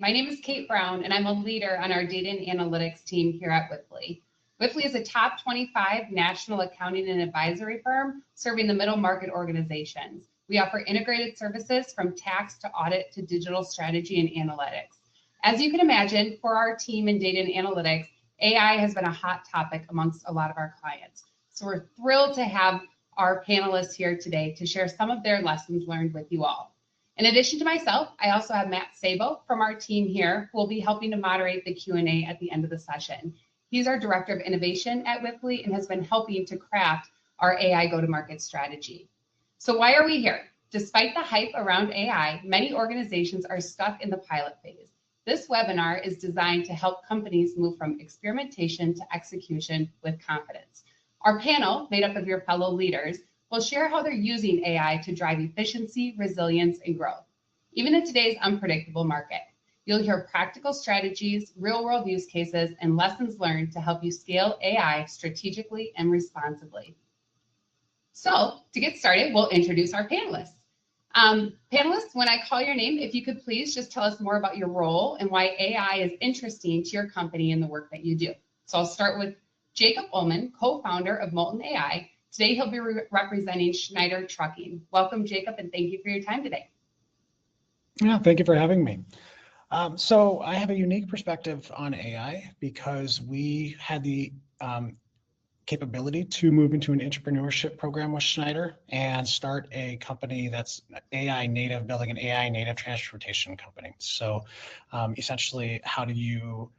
My name is Kate Brown, and I'm a leader on our data and analytics team here at Wipfli. Wipfli is a top 25 national accounting and advisory firm serving the middle market organizations. We offer integrated services from tax to audit to digital strategy and analytics. As you can imagine, for our team in data and analytics, AI has been a hot topic amongst a lot of our clients. So we're thrilled to have our panelists here today to share some of their lessons learned with you all. In addition to myself, I also have Matt Sabo from our team here who will be helping to moderate the Q&A at the end of the session. He's our Director of Innovation at Wipfli and has been helping to craft our AI go-to-market strategy. So why are we here? Despite the hype around AI, many organizations are stuck in the pilot phase. This webinar is designed to help companies move from experimentation to execution with confidence. Our panel, made up of your fellow leaders, will share how they're using AI to drive efficiency, resilience, and growth. Even in today's unpredictable market, you'll hear practical strategies, real-world use cases, and lessons learned to help you scale AI strategically and responsibly. So to get started, we'll introduce our panelists. Panelists, when I call your name, if you could please just tell us more about your role and why AI is interesting to your company and the work that you do. So I'll start with Jacob Ullman, co-founder of Molten AI. Today, he'll be representing Schneider Trucking. Welcome, Jacob, and thank you for your time today. Yeah, thank you for having me. So I have a unique perspective on AI because we had the capability to move into an entrepreneurship program with Schneider and start a company that's AI native, building an AI native transportation company. So essentially, how do you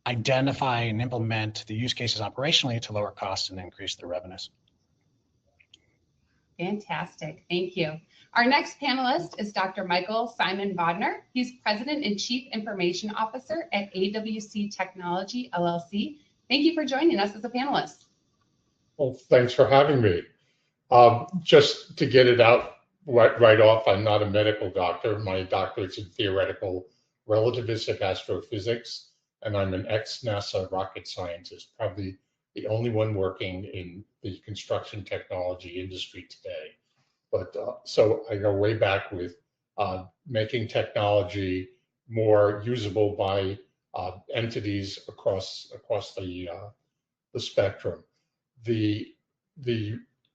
identify and implement the use cases operationally to lower costs and increase their revenues? Fantastic, thank you. Our next panelist is Dr. Michael Simon Bodner. He's President and Chief Information Officer at AWC Technology, LLC. Thank you for joining us as a panelist. Well, thanks for having me. Just to get it out right off, I'm not a medical doctor. My doctorate's in theoretical relativistic astrophysics, and I'm an ex-NASA rocket scientist, probably the only one working in the construction technology industry today. But so I go way back with making technology more usable by entities across the spectrum. The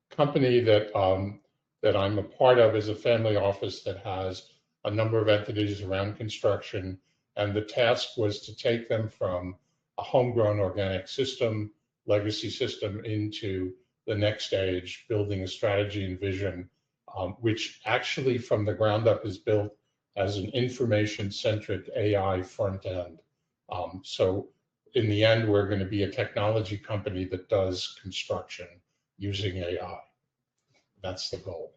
company that I'm a part of is a family office that has a number of entities around construction, and the task was to take them from a homegrown organic system, legacy system, into the next stage, building a strategy and vision, which actually from the ground up is built as an information-centric AI front end. So in the end, we're going to be a technology company that does construction using AI. That's the goal.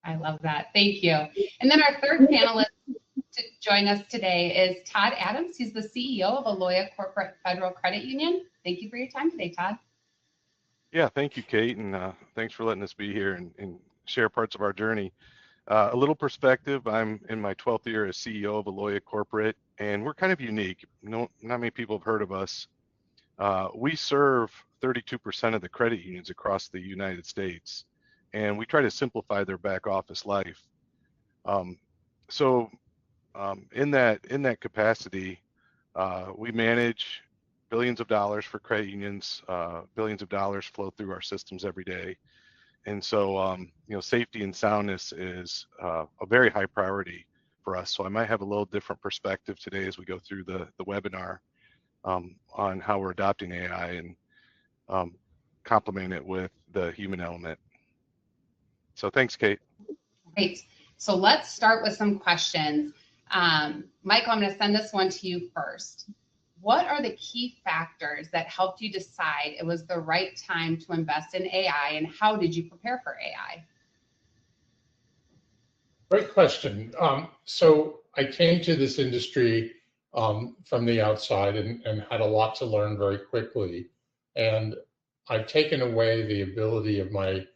I love that. Thank you. And then our third panelist to join us today is Todd Adams. He's the CEO of Aloya Corporate Federal Credit Union. Thank you for your time today, Todd. Yeah, thank you, Kate, and thanks for letting us be here and share parts of our journey. A little perspective, I'm in my 12th year as CEO of Aloya Corporate, and we're kind of unique. Not many people have heard of us. We serve 32% of the credit unions across the United States, and we try to simplify their back office life. In that capacity, we manage billions of dollars for credit unions. Billions of dollars flow through our systems every day, and so safety and soundness is a very high priority for us. So I might have a little different perspective today as we go through the webinar on how we're adopting AI and complement it with the human element. So thanks, Kate. Great. So let's start with some questions. Michael, I'm going to send this one to you first. What are the key factors that helped you decide it was the right time to invest in AI, and how did you prepare for AI? Great question. So I came to this industry from the outside and had a lot to learn very quickly. And I've taken away the ability of my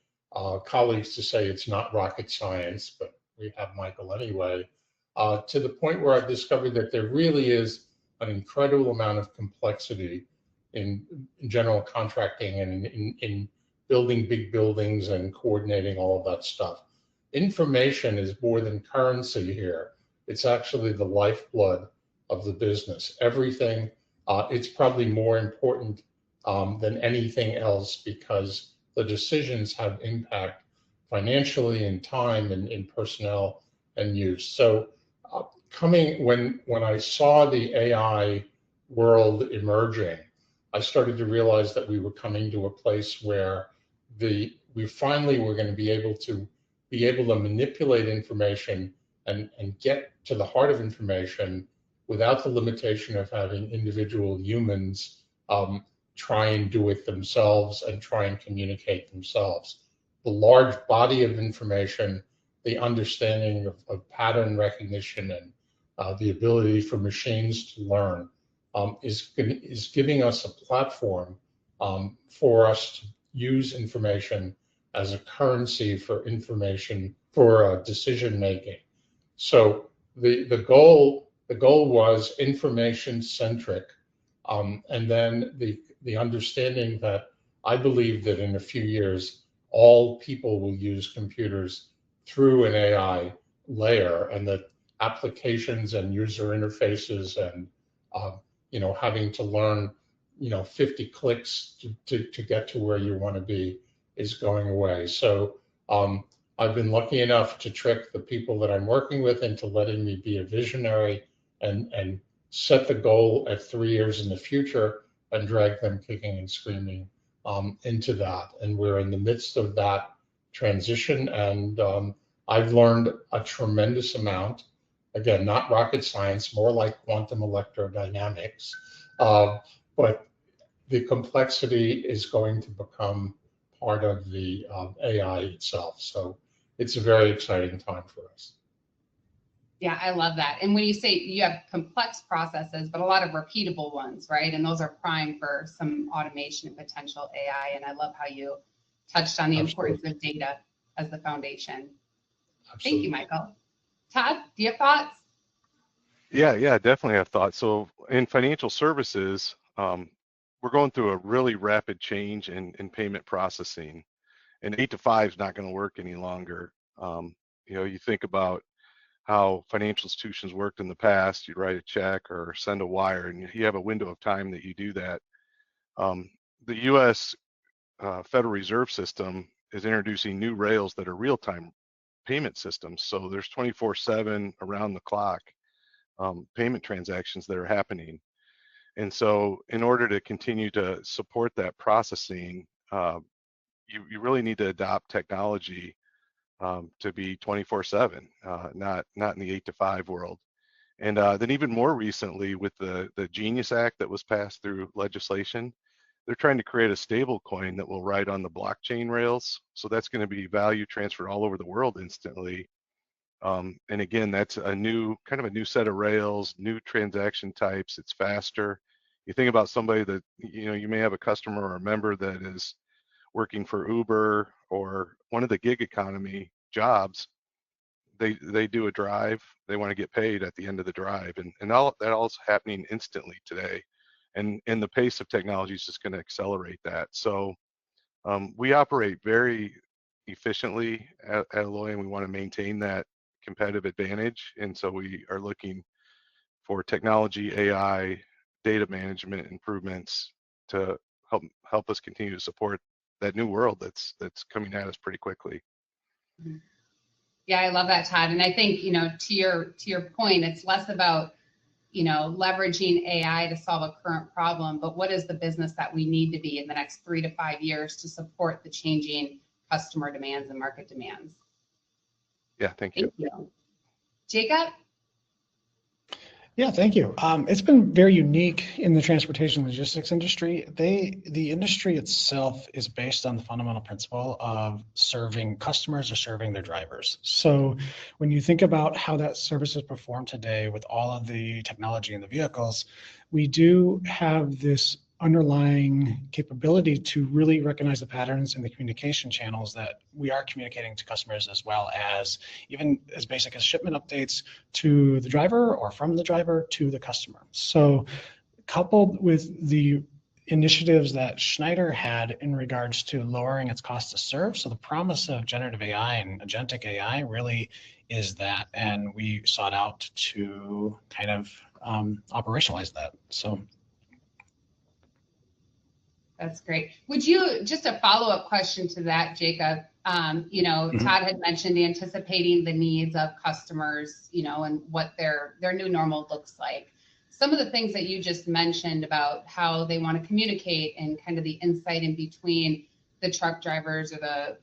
colleagues to say it's not rocket science, but we have Michael anyway, to the point where I've discovered that there really is an incredible amount of complexity in general contracting and in building big buildings and coordinating all of that stuff. Information is more than currency here. It's actually the lifeblood of the business. Everything, it's probably more important than anything else because the decisions have impact financially in time and in personnel and use. So when I saw the AI world emerging, I started to realize that we were coming to a place where we finally were going to be able to manipulate information and get to the heart of information without the limitation of having individual humans try and do it themselves and try and communicate themselves. The large body of information, the understanding of pattern recognition and the ability for machines to learn is giving us a platform for us to use information as a currency for information for decision making. So the goal was information centric, and then the understanding that I believe that in a few years all people will use computers through an AI layer, and that applications and user interfaces and having to learn 50 clicks to get to where you want to be is going away. So I've been lucky enough to trick the people that I'm working with into letting me be a visionary and set the goal at 3 years in the future and drag them kicking and screaming into that. And we're in the midst of that transition, and I've learned a tremendous amount. Again, not rocket science, more like quantum electrodynamics. But the complexity is going to become part of the AI itself. So it's a very exciting time for us. Yeah, I love that. And when you say you have complex processes, but a lot of repeatable ones, right? And those are prime for some automation and potential AI. And I love how you touched on the importance of data as the foundation. Absolutely. Thank you, Michael. Todd, do you have thoughts? Yeah, definitely have thoughts. So in financial services, we're going through a really rapid change in payment processing, and 8 to 5 is not going to work any longer. You think about how financial institutions worked in the past. You'd write a check or send a wire, and you have a window of time that you do that. The U.S. Federal Reserve System is introducing new rails that are real-time payment systems. So there's 24/7 around the clock payment transactions that are happening. And so in order to continue to support that processing, you really need to adopt technology to be 24/7, not in the 8 to 5 world. And then even more recently with the Genius Act that was passed through legislation, they're trying to create a stable coin that will ride on the blockchain rails. So that's going to be value transferred all over the world instantly. And again, that's a new set of rails, new transaction types. It's faster. You think about somebody that, you may have a customer or a member that is working for Uber or one of the gig economy jobs. They do a drive, they want to get paid at the end of the drive, and all that all's happening instantly today. And the pace of technology is just going to accelerate that. So we operate very efficiently at Alloy, and we want to maintain that competitive advantage. And so we are looking for technology, AI, data management improvements to help us continue to support that new world that's coming at us pretty quickly. Yeah, I love that, Todd. And I think, to your point, it's less about, leveraging AI to solve a current problem, but what is the business that we need to be in the next 3 to 5 years to support the changing customer demands and market demands? Yeah, thank you. Jacob? Yeah, thank you. It's been very unique in the transportation logistics industry. The industry itself is based on the fundamental principle of serving customers or serving their drivers. So when you think about how that service is performed today with all of the technology in the vehicles, we do have this underlying capability to really recognize the patterns in the communication channels that we are communicating to customers, as well as even as basic as shipment updates to the driver or from the driver to the customer. So coupled with the initiatives that Schneider had in regards to lowering its cost to serve, so the promise of generative AI and agentic AI really is that, and we sought out to kind of operationalize that. So that's great. Would you, just a follow-up question to that, Jacob, Todd had mentioned anticipating the needs of customers, and what their new normal looks like. Some of the things that you just mentioned about how they want to communicate and kind of the insight in between the truck drivers or the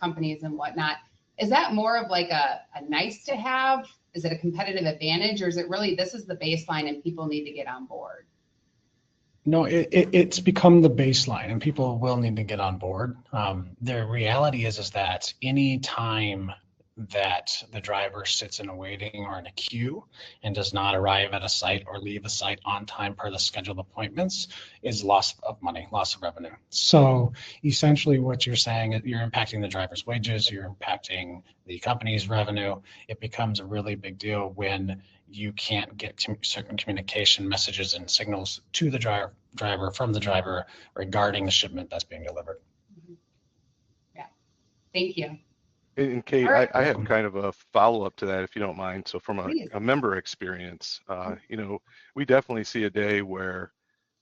companies and whatnot, is that more of like a nice to have? Is it a competitive advantage, or is it really this is the baseline and people need to get on board? No, it's become the baseline, and people will need to get on board. The reality is that any time that the driver sits in a waiting or in a queue and does not arrive at a site or leave a site on time per the scheduled appointments is loss of money, loss of revenue. So essentially what you're saying is you're impacting the driver's wages, you're impacting the company's revenue. It becomes a really big deal when you can't get certain communication messages and signals to the driver from the driver regarding the shipment that's being delivered. Yeah, thank you. And Kate, All right. I have kind of a follow-up to that, if you don't mind. So from a member experience, we definitely see a day where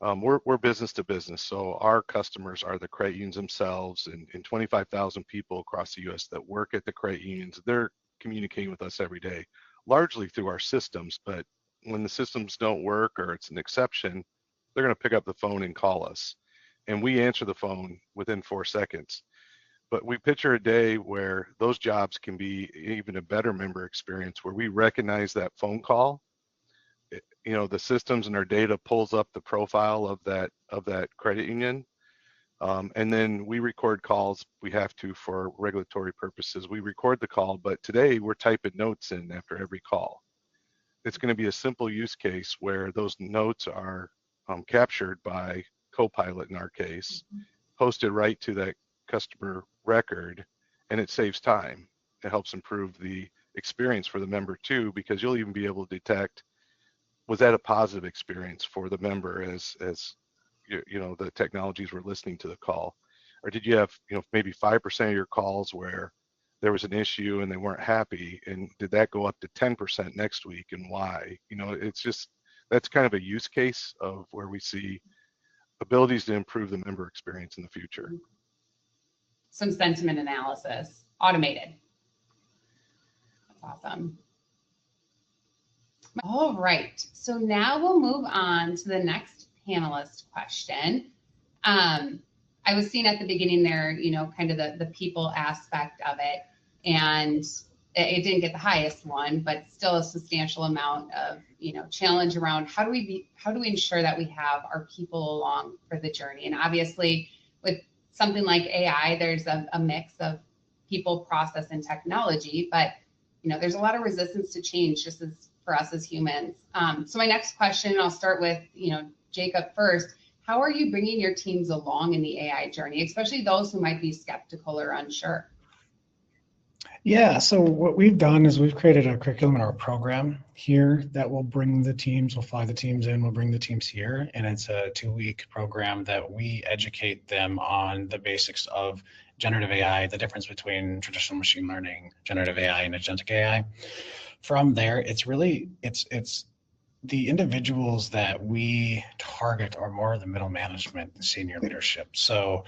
we're business to business. So our customers are the credit unions themselves, and 25,000 people across the U.S. that work at the credit unions. They're communicating with us every day, largely through our systems. But when the systems don't work or it's an exception, they're going to pick up the phone and call us. And we answer the phone within 4 seconds. But we picture a day where those jobs can be even a better member experience, where we recognize that phone call. The systems and our data pulls up the profile of that credit union, and then we record calls. We have to for regulatory purposes. We record the call, but today we're typing notes in after every call. It's going to be a simple use case where those notes are captured by Copilot in our case, posted right to that customer record, and it saves time. It helps improve the experience for the member too, because you'll even be able to detect, was that a positive experience for the member as the technologies were listening to the call, or did you have maybe 5% of your calls where there was an issue and they weren't happy, and did that go up to 10% next week, and why? It's just, that's kind of a use case of where we see abilities to improve the member experience in the future. Some sentiment analysis, automated. That's awesome. All right, so now we'll move on to the next panelist question. I was seeing at the beginning there, kind of the people aspect of it, and it didn't get the highest one, but still a substantial amount of, challenge around how do we ensure that we have our people along for the journey. And obviously with something like AI, there's a mix of people, process, and technology, but there's a lot of resistance to change just as for us as humans. So my next question, I'll start with, Jacob first. How are you bringing your teams along in the AI journey, especially those who might be skeptical or unsure? Yeah, so what we've done is we've created a curriculum or a program here that will bring the teams, we'll fly the teams in, we'll bring the teams here, and it's a 2-week program that we educate them on the basics of generative AI, the difference between traditional machine learning, generative AI, and agentic AI. From there, it's the individuals that we target are more of the middle management and senior leadership. So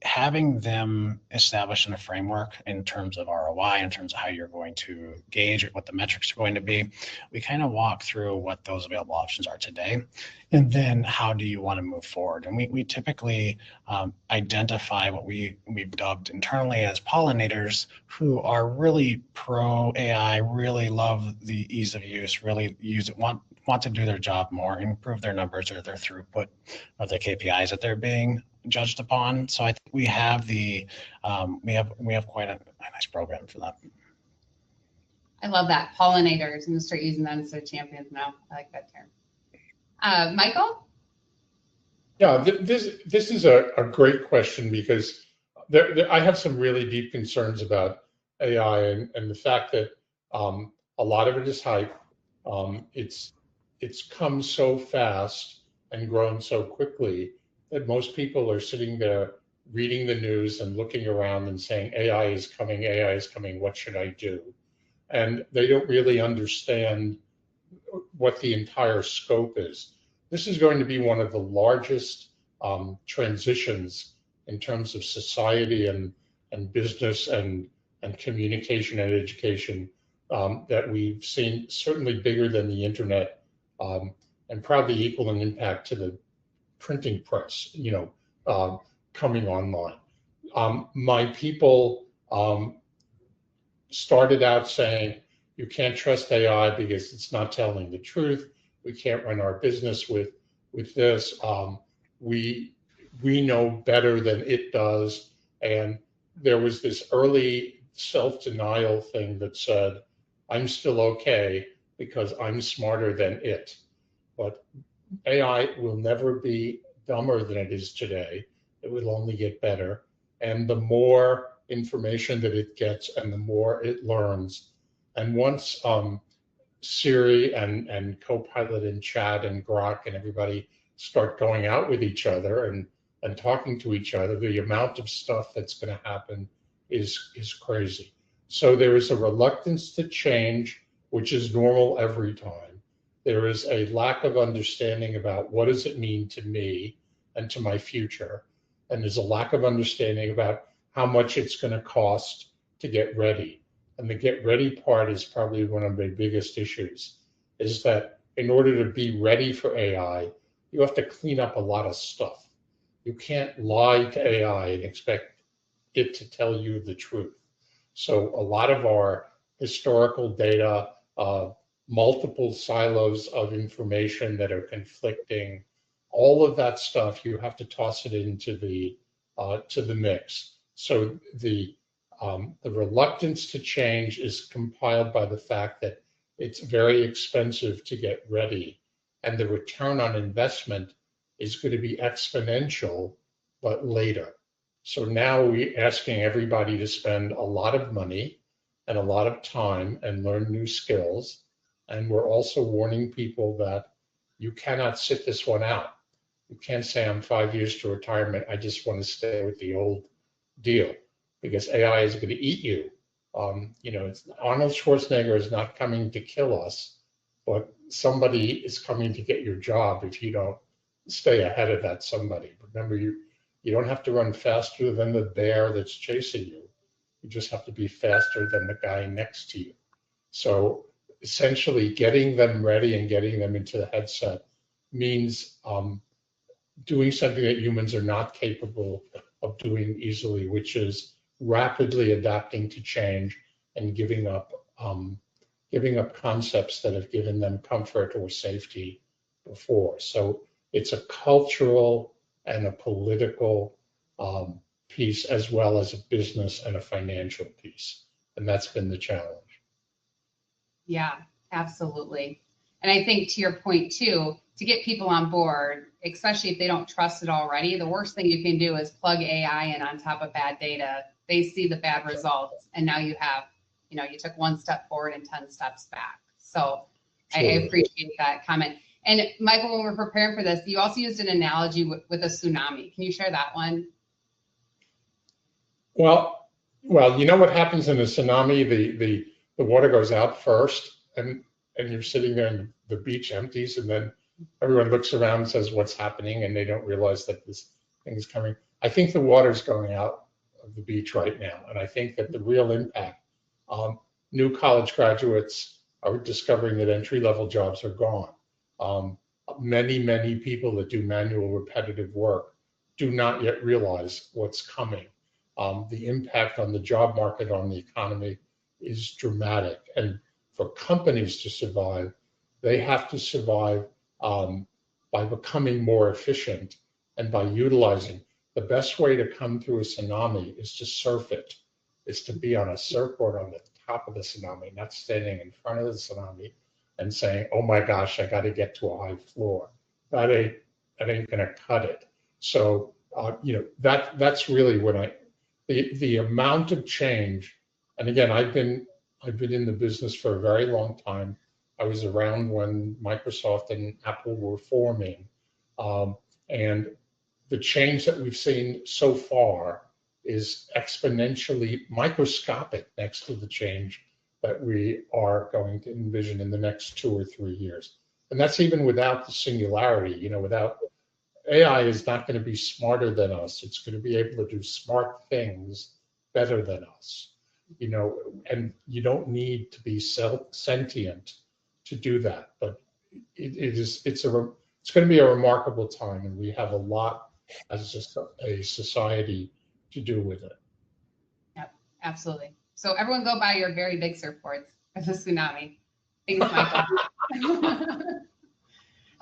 having them establish in a framework in terms of ROI, in terms of how you're going to gauge what the metrics are going to be, we kind of walk through what those available options are today, and then how do you want to move forward. And we typically identify what we've dubbed internally as pollinators, who are really pro AI, really love the ease of use, really use it, want to do their job more, improve their numbers or their throughput of the KPIs that they're being judged upon. So I think we have we have quite a nice program for that. I love that, pollinators. I'm gonna start using that instead of champions now. I like that term. Michael? Yeah, this is a great question, because I have some really deep concerns about AI and the fact that a lot of it is hype. It's come so fast and grown so quickly that most people are sitting there reading the news and looking around and saying, AI is coming, what should I do? and they don't really understand what the entire scope is. This is going to be one of the largest transitions in terms of society and business and communication and education that we've seen, certainly bigger than the internet, and probably equal in impact to the printing press, coming online. My people started out saying, you can't trust AI because it's not telling the truth. We can't run our business with this. We know better than it does. And there was this early self-denial thing that said, I'm still okay because I'm smarter than it. But AI will never be dumber than it is today. It will only get better. And the more information that it gets and the more it learns. And once Siri and Copilot and Chat and Grok and everybody start going out with each other and talking to each other, the amount of stuff that's going to happen is crazy. So there is a reluctance to change, which is normal every time. There is a lack of understanding about what does it mean to me and to my future. And there's a lack of understanding about how much it's going to cost to get ready. And the get ready part is probably one of the biggest issues, is that in order to be ready for AI, you have to clean up a lot of stuff. You can't lie to AI and expect it to tell you the truth. So a lot of our historical data, multiple silos of information that are conflicting, all of that stuff, you have to toss it into the mix. So the reluctance to change is compiled by the fact that it's very expensive to get ready, and the return on investment is going to be exponential, but later. So now we're asking everybody to spend a lot of money and a lot of time and learn new skills. And we're also warning people that you cannot sit this one out. You can't say, I'm 5 years to retirement, I just want to stay with the old deal, because AI is going to eat you. Arnold Schwarzenegger is not coming to kill us, but somebody is coming to get your job if you don't stay ahead of that somebody. Remember, you don't have to run faster than the bear that's chasing you. You just have to be faster than the guy next to you. So essentially getting them ready and getting them into the headset means doing something that humans are not capable of doing easily, which is rapidly adapting to change and giving up concepts that have given them comfort or safety before. So it's a cultural and a political piece, as well as a business and a financial piece. And that's been the challenge. Yeah, absolutely. And I think to your point too, to get people on board, especially if they don't trust it already, the worst thing you can do is plug AI in on top of bad data. They see the bad results, and now you have, you took one step forward and 10 steps back. So I appreciate that comment. And Michael, when we're preparing for this, you also used an analogy with a tsunami. Can you share that one? Well, you know what happens in a tsunami? The water goes out first, and you're sitting there and the beach empties, and then everyone looks around and says, what's happening? And they don't realize that this thing is coming. I think the water's going out of the beach right now. And I think that the real impact, new college graduates are discovering that entry-level jobs are gone. Many people that do manual repetitive work do not yet realize what's coming. The impact on the job market, on the economy, is dramatic. And for companies to survive, they have to survive by becoming more efficient and by utilizing. The best way to come through a tsunami is to surf it, is to be on a surfboard on the top of the tsunami, not standing in front of the tsunami and saying, oh my gosh, I got to get to a high floor. That ain't gonna cut it. So that's really when the amount of change. And again, I've been in the business for a very long time. I was around when Microsoft and Apple were forming, and the change that we've seen so far is exponentially microscopic next to the change that we are going to envision in the next 2 or 3 years. And that's even without the singularity, without AI is not going to be smarter than us. It's going to be able to do smart things better than us, and you don't need to be sentient to do that. But it's going to be a remarkable time, and we have a lot as a society to do with it. Yep, absolutely. So everyone go buy your very big surfboards for the tsunami. Thanks, Michael.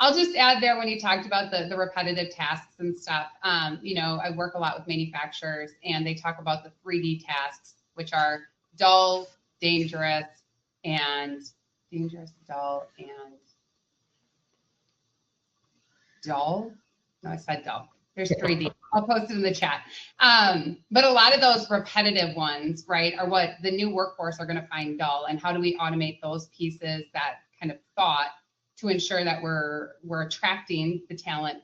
I'll just add there when you talked about the repetitive tasks and stuff. I work a lot with manufacturers, and they talk about the 3D tasks, which are dull, dangerous, dull, and dull. No, I said dull. There's 3D. I'll post it in the chat. But a lot of those repetitive ones, right, are what the new workforce are going to find dull. And how do we automate those pieces, that kind of thought, to ensure that we're attracting the talent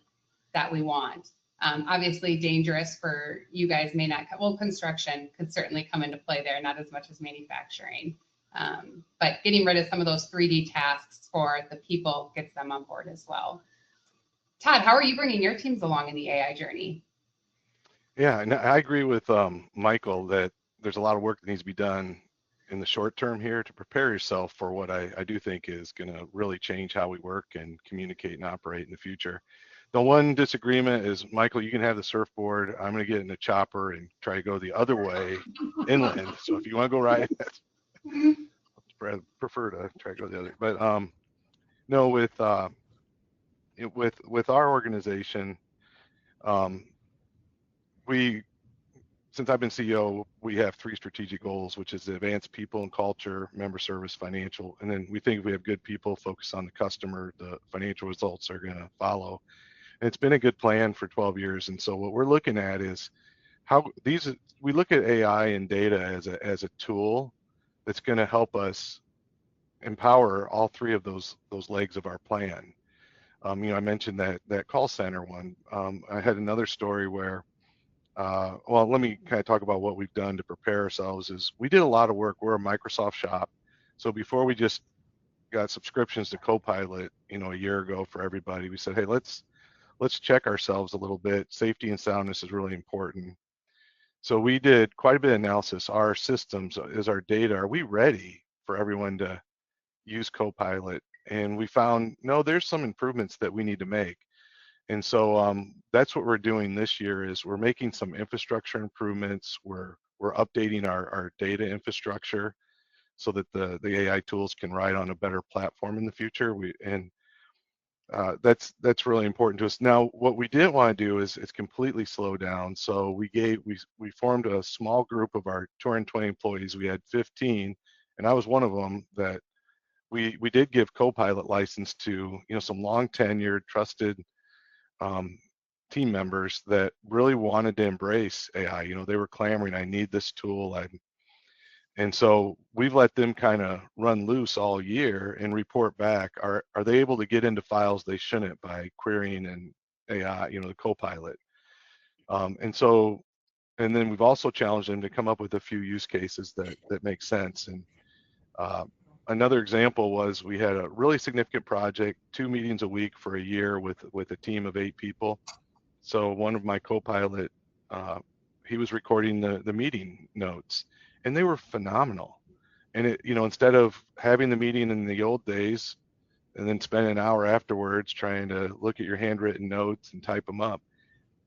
that we want? Obviously, dangerous for you guys may not. Well, construction could certainly come into play there, not as much as manufacturing. But getting rid of some of those 3D tasks for the people gets them on board as well. Todd, how are you bringing your teams along in the AI journey? Yeah, and I agree with Michael that there's a lot of work that needs to be done in the short term here to prepare yourself for what I do think is going to really change how we work and communicate and operate in the future. The one disagreement is, Michael, you can have the surfboard. I'm going to get in a chopper and try to go the other way inland. So if you want to go right, I prefer to try to go the other. But no, with our organization, since I've been CEO, we have 3 strategic goals, which is to advance people and culture, member service, financial. And then we think if we have good people focused on the customer, the financial results are going to follow. And it's been a good plan for 12 years. And so what we're looking at is we look at AI and data as a tool that's going to help us empower all 3 of those legs of our plan. I mentioned that call center one. I had another story where, well, let me kind of talk about what we've done to prepare ourselves. Is we did a lot of work. We're a Microsoft shop, so before we just got subscriptions to Copilot, a year ago for everybody, we said, hey, let's check ourselves a little bit. Safety and soundness is really important. So we did quite a bit of analysis. Our systems, is our data, are we ready for everyone to use Copilot? And we found, no, there's some improvements that we need to make. And so that's what we're doing this year is we're making some infrastructure improvements. We're updating our data infrastructure so that the AI tools can ride on a better platform in the future. That's really important to us. Now, what we didn't want to do is completely slow down. So we formed a small group of our 220 employees. We had 15, and I was one of them that we did give Copilot license to some long tenured, trusted team members that really wanted to embrace AI. They were clamoring, I need this tool. And so we've let them kind of run loose all year and report back. Are they able to get into files they shouldn't by querying and AI, the Copilot? And then we've also challenged them to come up with a few use cases that make sense. And another example was we had a really significant project, 2 meetings a week for a year with a team of 8 people. So one of my Copilot, he was recording the meeting notes, and they were phenomenal. And instead of having the meeting in the old days and then spend an hour afterwards trying to look at your handwritten notes and type them up,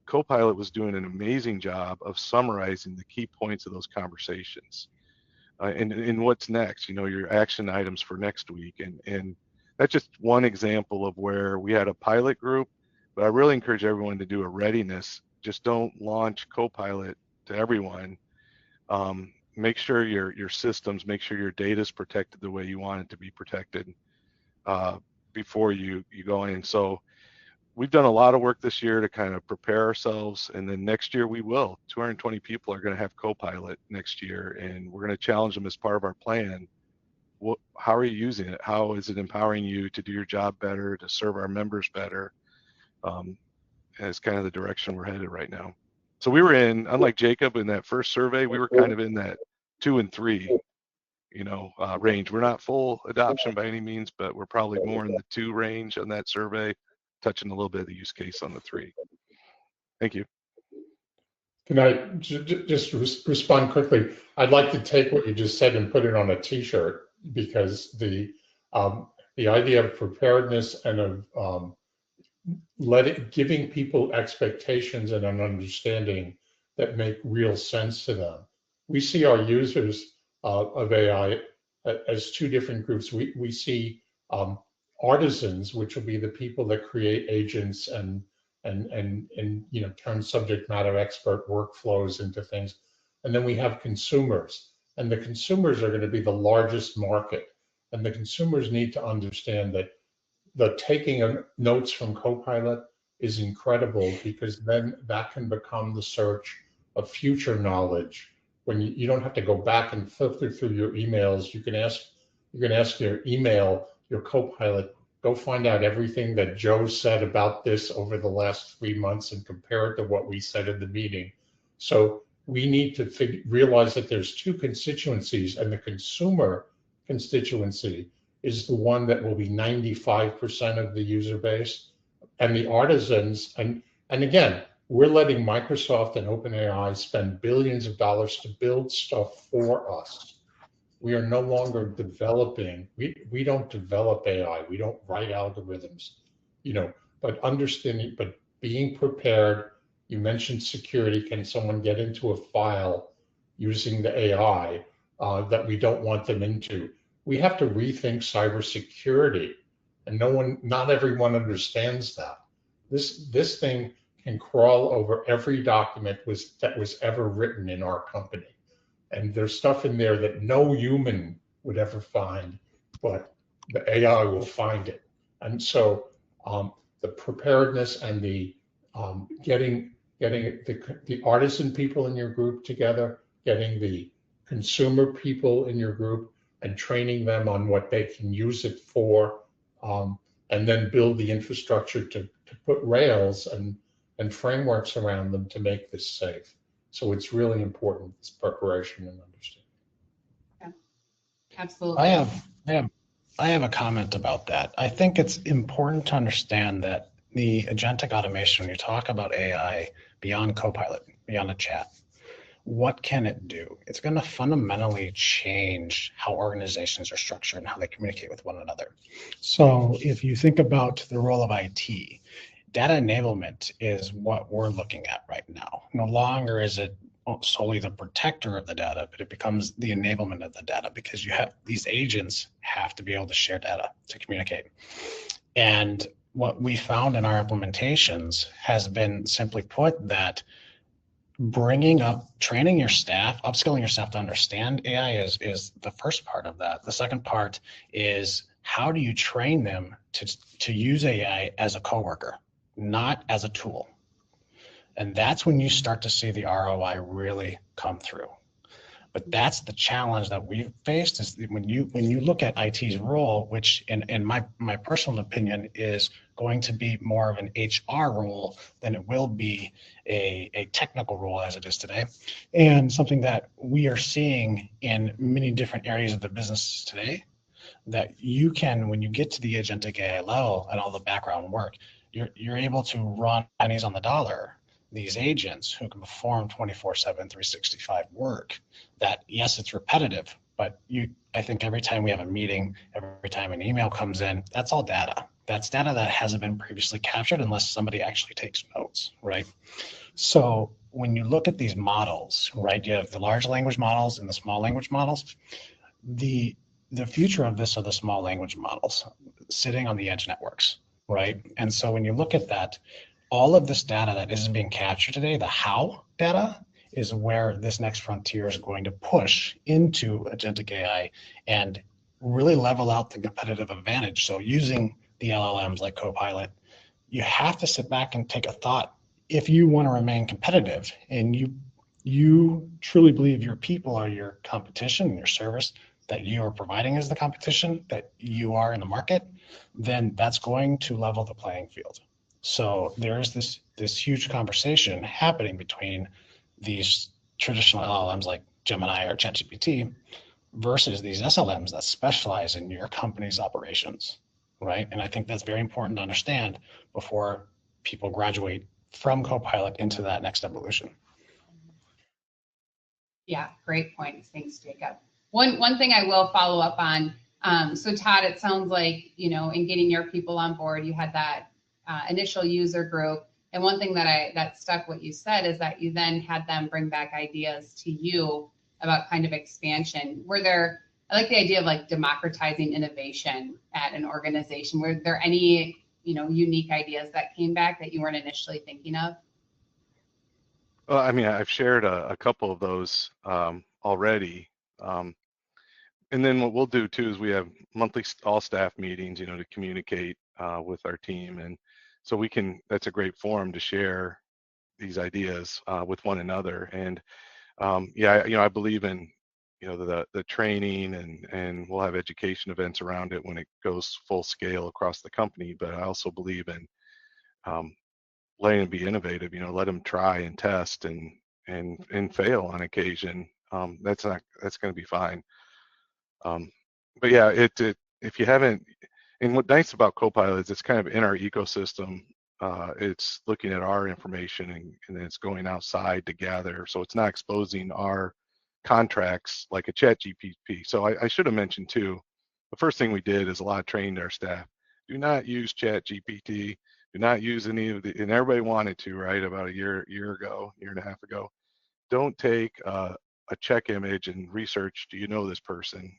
Copilot was doing an amazing job of summarizing the key points of those conversations. And what's next, your action items for next week. And that's just one example of where we had a pilot group, but I really encourage everyone to do a readiness. Just don't launch Copilot to everyone. Make sure your systems, make sure your data is protected the way you want it to be protected before you go in. So we've done a lot of work this year to kind of prepare ourselves, and then next year we will. 220 people are going to have Copilot next year, and we're going to challenge them as part of our plan. How are you using it? How is it empowering you to do your job better, to serve our members better? As kind of the direction we're headed right now. So we were unlike Jacob in that first survey, we were kind of in that 2 and 3, range. We're not full adoption by any means, but we're probably more in the 2 range on that survey, touching a little bit of the use case on the 3. Thank you. Can I just respond quickly? I'd like to take what you just said and put it on a T-shirt, because the idea of preparedness and of giving people expectations and an understanding that make real sense to them. We see our users of AI as 2 different groups. We see artisans, which will be the people that create agents and turn subject matter expert workflows into things. And then we have consumers, and the consumers are going to be the largest market. And the consumers need to understand that the taking of notes from Copilot is incredible, because then that can become the search of future knowledge. When you don't have to go back and filter through your emails, you can ask your email, your Copilot, go find out everything that Joe said about this over the last 3 months and compare it to what we said in the meeting. So we need to realize that there's 2 constituencies, and the consumer constituency is the one that will be 95% of the user base, and the artisans. And again, we're letting Microsoft and OpenAI spend billions of dollars to build stuff for us. We are no longer developing. We don't develop AI. We don't write algorithms, but understanding, but being prepared. You mentioned security. Can someone get into a file using the AI that we don't want them into? We have to rethink cybersecurity, and not everyone understands that. This thing can crawl over every document that was ever written in our company. And there's stuff in there that no human would ever find, but the AI will find it. And so the preparedness and the getting the artisan people in your group together, getting the consumer people in your group, and training them on what they can use it for, and then build the infrastructure to put rails and frameworks around them to make this safe. So it's really important, this preparation and understanding. Yeah, absolutely. I have a comment about that. I think it's important to understand that the agentic automation, when you talk about AI beyond Copilot, beyond a chat, what can it do? It's going to fundamentally change how organizations are structured and how they communicate with one another. So if you think about the role of IT, data enablement is what we're looking at right now. No longer is it solely the protector of the data, but it becomes the enablement of the data, because you have these agents have to be able to share data to communicate. And what we found in our implementations has been, simply put, that bringing up, training your staff, upskilling your staff to understand AI is the first part of that. The second part is, how do you train them to use AI as a coworker, not as a tool? And that's when you start to see the ROI really come through. But that's the challenge that we've faced, is when you look at IT's role, which in my personal opinion is going to be more of an HR role than it will be a technical role as it is today. And something that we are seeing in many different areas of the business today, that you can, when you get to the agentic AI level and all the background work, you're able to run pennies on the dollar, these agents who can perform 24/7, 365 work. That, yes, it's repetitive, but I think every time we have a meeting, every time an email comes in, that's all data. That's data that hasn't been previously captured unless somebody actually takes notes, right? So when you look at these models, right, you have the large language models and the small language models. The future of this are the small language models sitting on the edge networks, right? And so when you look at that, all of this data that isn't being captured today, the how data, is where this next frontier is going to push into agentic AI and really level out the competitive advantage. So using the LLMs like Copilot, you have to sit back and take a thought. If you want to remain competitive and you truly believe your people are your competition and your service that you are providing is the competition that you are in the market, then that's going to level the playing field. So there is this huge conversation happening between these traditional LLMs like Gemini or ChatGPT versus these SLMs that specialize in your company's operations, right? And I think that's very important to understand before people graduate from Copilot into that next evolution. Yeah, great points. Thanks, Jacob. One thing I will follow up on. So Todd, it sounds like, in getting your people on board, you had that initial user group. And one thing that stuck what you said is that you then had them bring back ideas to you about kind of expansion. I like the idea of like democratizing innovation at an organization. Were there any, unique ideas that came back that you weren't initially thinking of? Well, I mean, I've shared a couple of those already. And then what we'll do too is we have monthly all staff meetings, to communicate with our team. And so that's a great forum to share these ideas with one another. And yeah, I believe in, the training and we'll have education events around it when it goes full scale across the company. But I also believe in letting them be innovative, let them try and test and fail on occasion. That's going to be fine. But yeah, if you haven't, and what nice about Copilot is it's kind of in our ecosystem. It's looking at our information and then it's going outside to gather. So it's not exposing our contracts like a chat GPT. So I should have mentioned too, the first thing we did is a lot of training our staff. Do not use chat GPT. Do not use any of the, and everybody wanted to, right? About a year and a half ago. Don't take a check image and research, do you know this person?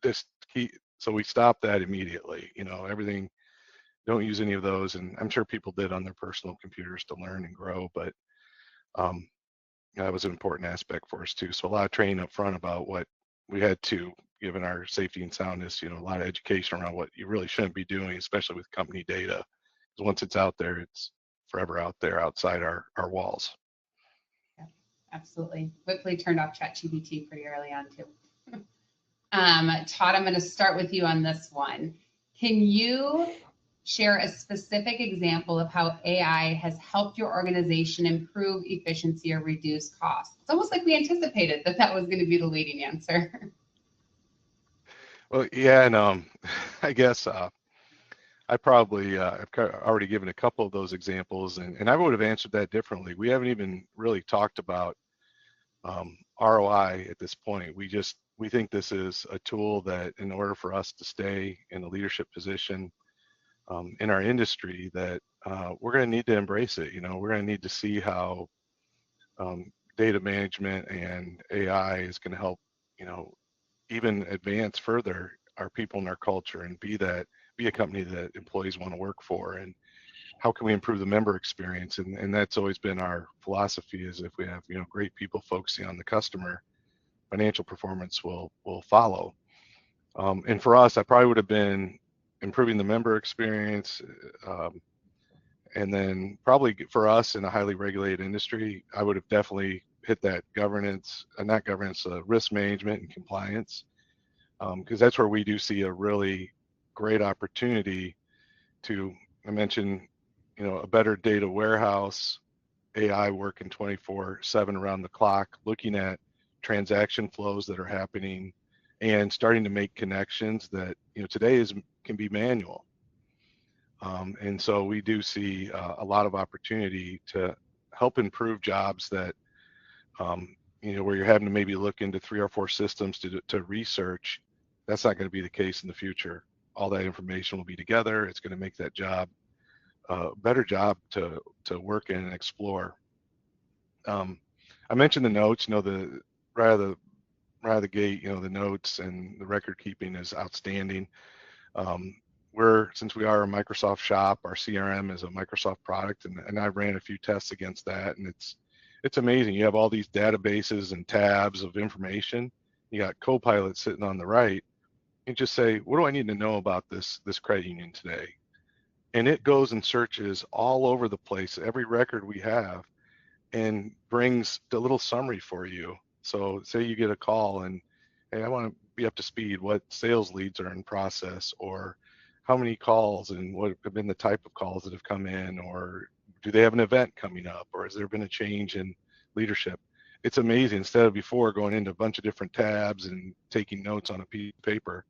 This key, so we stopped that immediately. Everything, don't use any of those. And I'm sure people did on their personal computers to learn and grow, but that was an important aspect for us too. So a lot of training up front about what we had to, given our safety and soundness, a lot of education around what you really shouldn't be doing, especially with company data. Because once it's out there, it's forever out there outside our walls. Yeah, absolutely. Wipfli turned off ChatGPT pretty early on too. Todd, I'm going to start with you on this one. Can you share a specific example of how AI has helped your organization improve efficiency or reduce costs? It's almost like we anticipated that was going to be the leading answer. Well, yeah, and I guess I probably I've already given a couple of those examples, and I would have answered that differently. We haven't even really talked about ROI at this point. We think this is a tool that, in order for us to stay in a leadership position in our industry, that we're going to need to embrace it. We're going to need to see how data management and AI is going to help, even advance further our people and our culture and be a company that employees want to work for. And how can we improve the member experience? And that's always been our philosophy, is if we have, great people focusing on the customer, financial performance will follow. And for us, that probably would have been improving the member experience. And then probably for us in a highly regulated industry, I would have definitely hit that risk management and compliance, because that's where we do see a really great opportunity to, I mentioned, a better data warehouse, AI working 24/7 around the clock, looking at transaction flows that are happening and starting to make connections that, today can be manual. And so we do see a lot of opportunity to help improve jobs that, where you're having to maybe look into 3 or 4 systems to research. That's not going to be the case in the future. All that information will be together. It's going to make that job a better job to work in and explore. I mentioned the notes, right out of the gate, the notes and the record keeping is outstanding. Since we are a Microsoft shop, our CRM is a Microsoft product, and I ran a few tests against that, and it's amazing. You have all these databases and tabs of information. You got Copilot sitting on the right. You just say, what do I need to know about this credit union today? And it goes and searches all over the place, every record we have, and brings a little summary for you. So say you get a call and, hey, I want to be up to speed. What sales leads are in process, or how many calls and what have been the type of calls that have come in, or do they have an event coming up, or has there been a change in leadership? it's amazing. Instead of before going into a bunch of different tabs and taking notes on a piece of paper,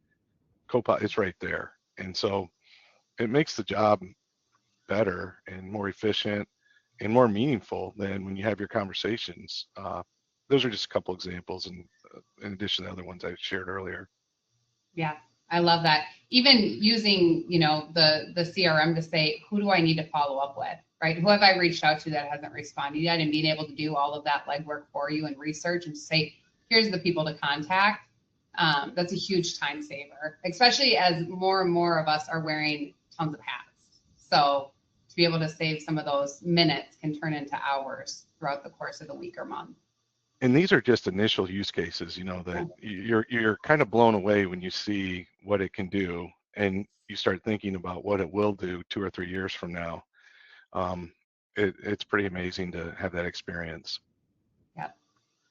Copilot is right there. And so it makes the job better and more efficient and more meaningful than when you have your conversations. Those are just a couple examples, and in addition to the other ones I shared earlier. Yeah, I love that. Even using, the CRM to say, who do I need to follow up with, right? Who have I reached out to that hasn't responded yet, and being able to do all of that legwork for you and research and say, here's the people to contact. That's a huge time saver, especially as more and more of us are wearing tons of hats. So to be able to save some of those minutes can turn into hours throughout the course of the week or month. And these are just initial use cases, that you're kind of blown away when you see what it can do, and you start thinking about what it will do 2 or 3 years from now. It's pretty amazing to have that experience. Yeah,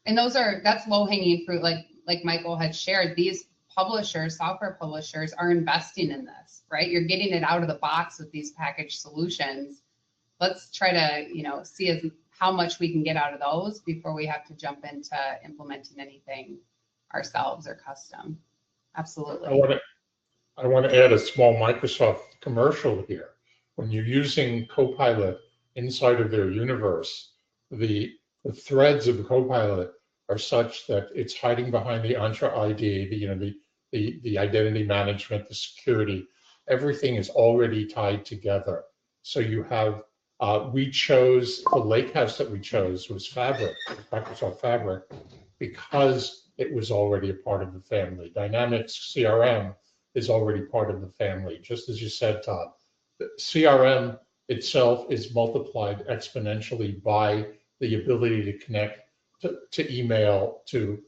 and that's low hanging fruit. Like Michael had shared, these software publishers are investing in this, right? You're getting it out of the box with these packaged solutions. Let's try to, see how much we can get out of those before we have to jump into implementing anything ourselves or custom. Absolutely. I want to add a small Microsoft commercial here. When you're using Copilot inside of their universe, the threads of the Copilot are such that it's hiding behind the Entra ID, the identity management, the security. Everything is already tied together. So you have, we chose, the lakehouse that we chose was Fabric, Microsoft Fabric, because it was already a part of the family. Dynamics CRM is already part of the family. Just as you said, Todd, the CRM itself is multiplied exponentially by the ability to connect to email, to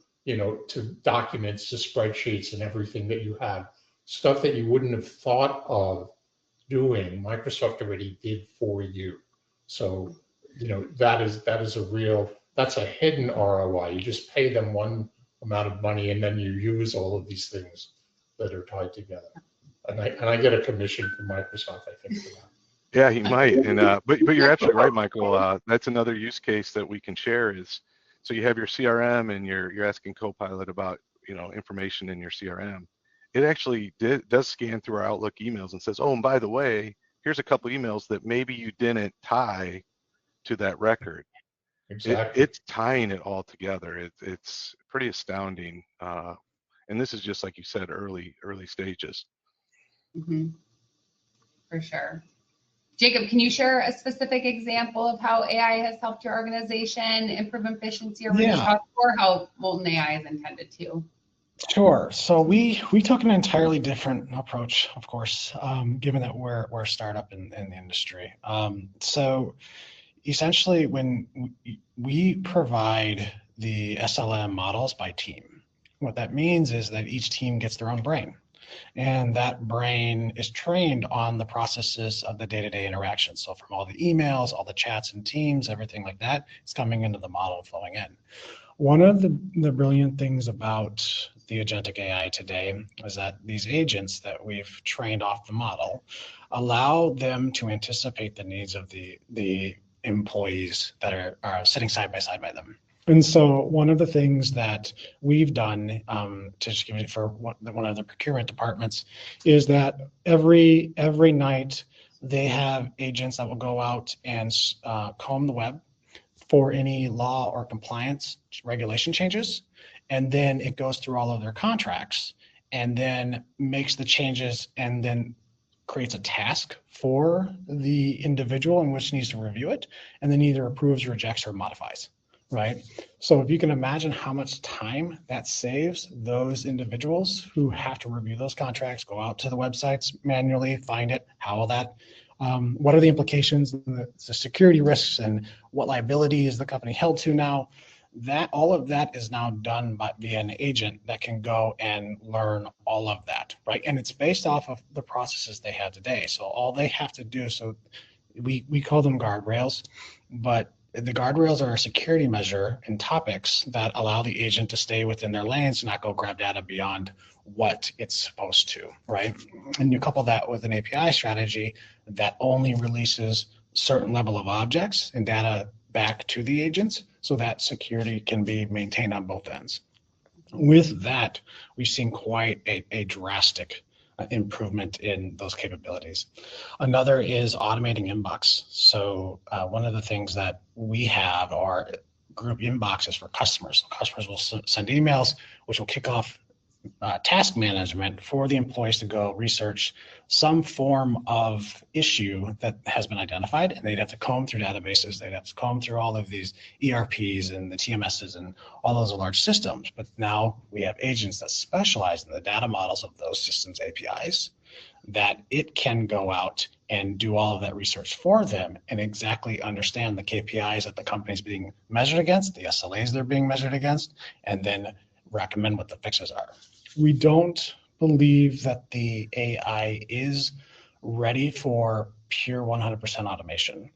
documents, to spreadsheets, and everything that you have. Stuff that you wouldn't have thought of doing, Microsoft already did for you. So, that's a hidden ROI. You just pay them one amount of money, and then you use all of these things that are tied together. And I get a commission from Microsoft, I think, for that. Yeah, he might. And but you're absolutely right, Michael. That's another use case that we can share is, so you have your CRM and you're asking Copilot about information in your CRM. It actually does scan through our Outlook emails and says, oh, and by the way, here's a couple emails that maybe you didn't tie to that record. Exactly. It's tying it all together. It's pretty astounding. And this is just like you said, early stages. Mm-hmm. For sure. Jacob, can you share a specific example of how AI has helped your organization improve efficiency or reduce costs, or how Molten AI is intended to? Sure. So we took an entirely different approach, of course, given that we're a startup in the industry. So essentially, when we provide the SLM models by team, what that means is that each team gets their own brain. And that brain is trained on the processes of the day-to-day interactions. So from all the emails, all the chats and Teams, everything like that, it's coming into the model, flowing in. One of the brilliant things about the agentic AI today is that these agents that we've trained off the model allow them to anticipate the needs of the employees that are sitting side by side by them. And so one of the things that we've done, to just give it for one of the procurement departments, is that every night they have agents that will go out and comb the web for any law or compliance regulation changes. And then it goes through all of their contracts and then makes the changes and then creates a task for the individual in which needs to review it, and then either approves, rejects, or modifies. Right. So if you can imagine how much time that saves those individuals who have to review those contracts, go out to the websites manually, find it, how will that, what are the implications, the security risks, and what liability is the company held to now? That all of that is now done via an agent that can go and learn all of that, right? And it's based off of the processes they have today. So all they have to do, so we call them guardrails, but the guardrails are a security measure and topics that allow the agent to stay within their lanes, not go grab data beyond what it's supposed to, right? And you couple that with an API strategy that only releases certain level of objects and data back to the agents so that security can be maintained on both ends. With that, we've seen quite a drastic improvement in those capabilities. Another is automating inbox. So one of the things that we have are group inboxes for customers. Customers will send emails, which will kick off task management for the employees to go research some form of issue that has been identified, and they'd have to comb through databases, they'd have to comb through all of these ERPs and the TMSs and all those large systems. But now we have agents that specialize in the data models of those systems APIs, that it can go out and do all of that research for them and exactly understand the KPIs that the company's being measured against, the SLAs they're being measured against, and then recommend what the fixes are. We don't believe that the AI is ready for pure 100% automation.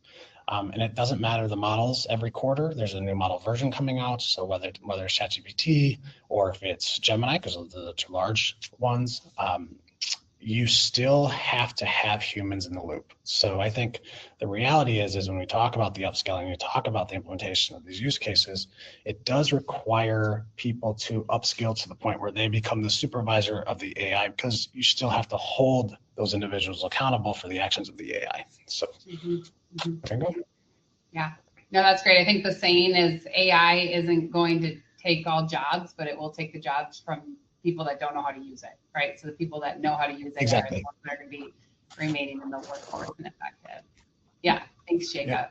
And it doesn't matter the models every quarter. There's a new model version coming out. So whether it's ChatGPT or if it's Gemini, because of the two large ones, you still have to have humans in the loop. So I think the reality is when we talk about the upscaling, we talk about the implementation of these use cases, it does require people to upskill to the point where they become the supervisor of the AI, because you still have to hold those individuals accountable for the actions of the AI. So bingo. Yeah, no, that's great. I think the saying is AI isn't going to take all jobs, but it will take the jobs from people that don't know how to use it, right? So the people that know how to use it Exactly. are the ones that are going to be remaining in the workforce and effective. Yeah, thanks, Jacob. Yeah.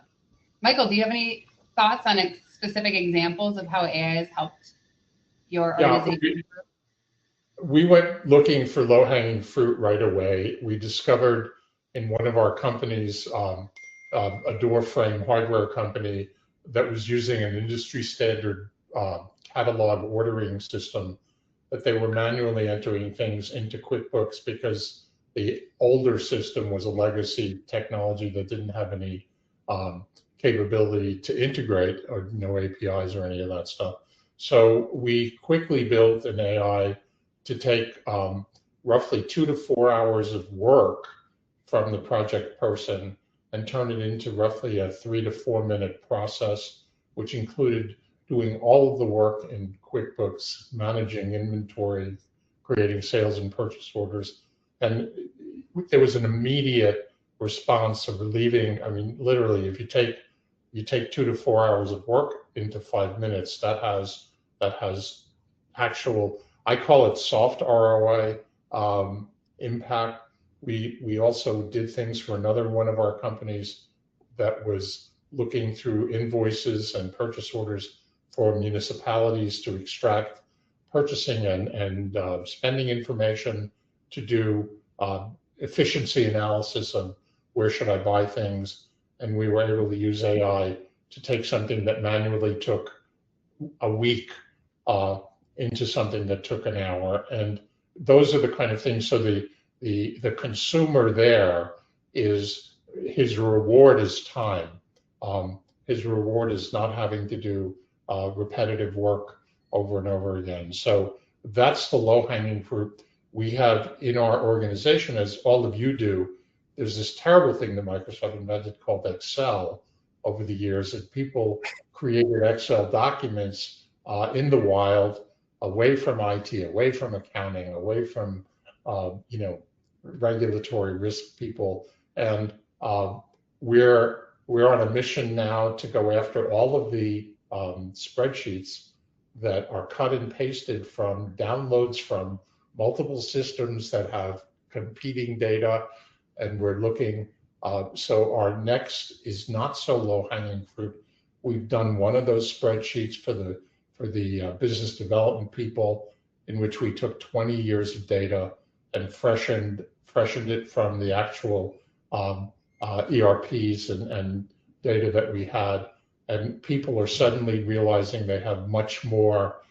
Michael, do you have any thoughts on specific examples of how AI has helped your organization? We went looking for low-hanging fruit right away. We discovered in one of our companies, a door frame hardware company that was using an industry standard catalog ordering system, that they were manually entering things into QuickBooks because the older system was a legacy technology that didn't have any capability to integrate, or no APIs or any of that stuff. So we quickly built an AI to take roughly 2 to 4 hours of work from the project person and turn it into roughly a 3 to 4 minute process, which included doing all of the work in QuickBooks, managing inventory, creating sales and purchase orders. And there was an immediate response of relieving. I mean, literally, if you take 2 to 4 hours of work into 5 minutes, that has actual, I call it soft ROI impact. We also did things for another one of our companies that was looking through invoices and purchase orders for municipalities to extract purchasing and spending information, to do efficiency analysis of where should I buy things. And we were able to use AI to take something that manually took a week into something that took an hour. And those are the kind of things. So the consumer there is, his reward is time. His reward is not having to do repetitive work over and over again. So that's the low-hanging fruit. We have in our organization, as all of you do, there's this terrible thing that Microsoft invented called Excel over the years, and people created Excel documents in the wild, away from IT, away from accounting, away from regulatory risk people. And we're on a mission now to go after all of the spreadsheets that are cut and pasted from downloads from multiple systems that have competing data. And we're looking, so our next is not so low-hanging fruit. We've done one of those spreadsheets for the business development people, in which we took 20 years of data and freshened it from the actual ERPs and data that we had. And people are suddenly realizing they have much more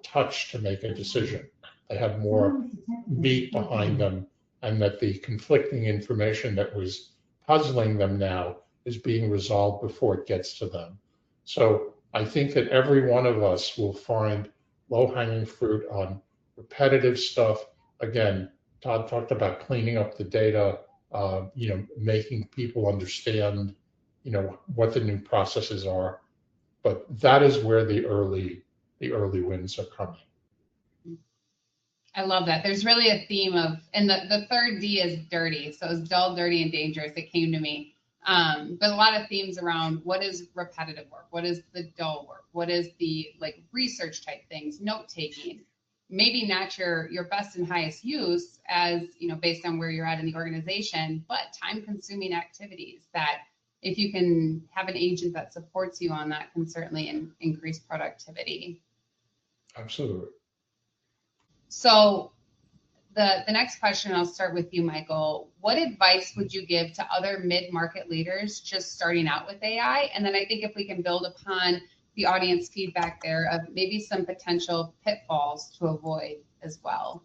touch to make a decision. They have more meat behind them, and that the conflicting information that was puzzling them now is being resolved before it gets to them. So I think that every one of us will find low-hanging fruit on repetitive stuff. Again, Todd talked about cleaning up the data, making people understand what the new processes are. But that is where the early wins are coming. I love that. There's really a theme of, and the third D is dirty. So it's dull, dirty, and dangerous. It came to me. But a lot of themes around what is repetitive work? What is the dull work? What is the like research type things, note taking? Maybe not your best and highest use as, based on where you're at in the organization, but time consuming activities that if you can have an agent that supports you on that can certainly increase productivity. Absolutely. So the next question, I'll start with you, Michael. What advice would you give to other mid-market leaders just starting out with AI? And then I think if we can build upon the audience feedback there of maybe some potential pitfalls to avoid as well.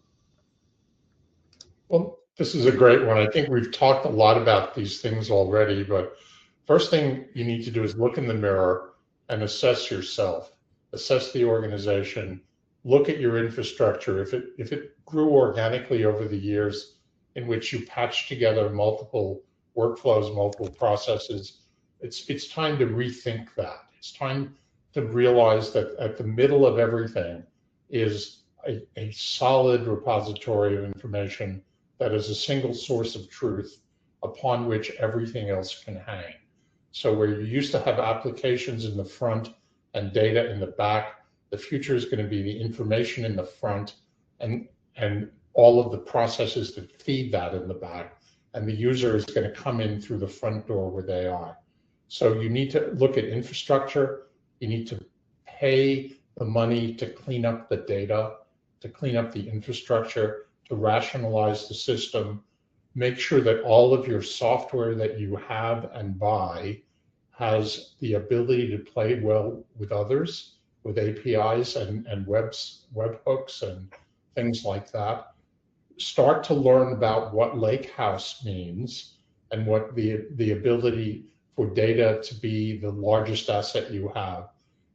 Well, this is a great one. I think we've talked a lot about these things already, but first thing you need to do is look in the mirror and assess yourself, assess the organization, look at your infrastructure. If it grew organically over the years in which you patched together multiple workflows, multiple processes, it's time to rethink that. It's time to realize that at the middle of everything is a solid repository of information that is a single source of truth upon which everything else can hang. So where you used to have applications in the front and data in the back, the future is going to be the information in the front and all of the processes that feed that in the back. And the user is going to come in through the front door where they are. So you need to look at infrastructure. You need to pay the money to clean up the data, to clean up the infrastructure, to rationalize the system, make sure that all of your software that you have and buy has the ability to play well with others, with APIs and webhooks and things like that. Start to learn about what Lakehouse means and what the ability for data to be the largest asset you have.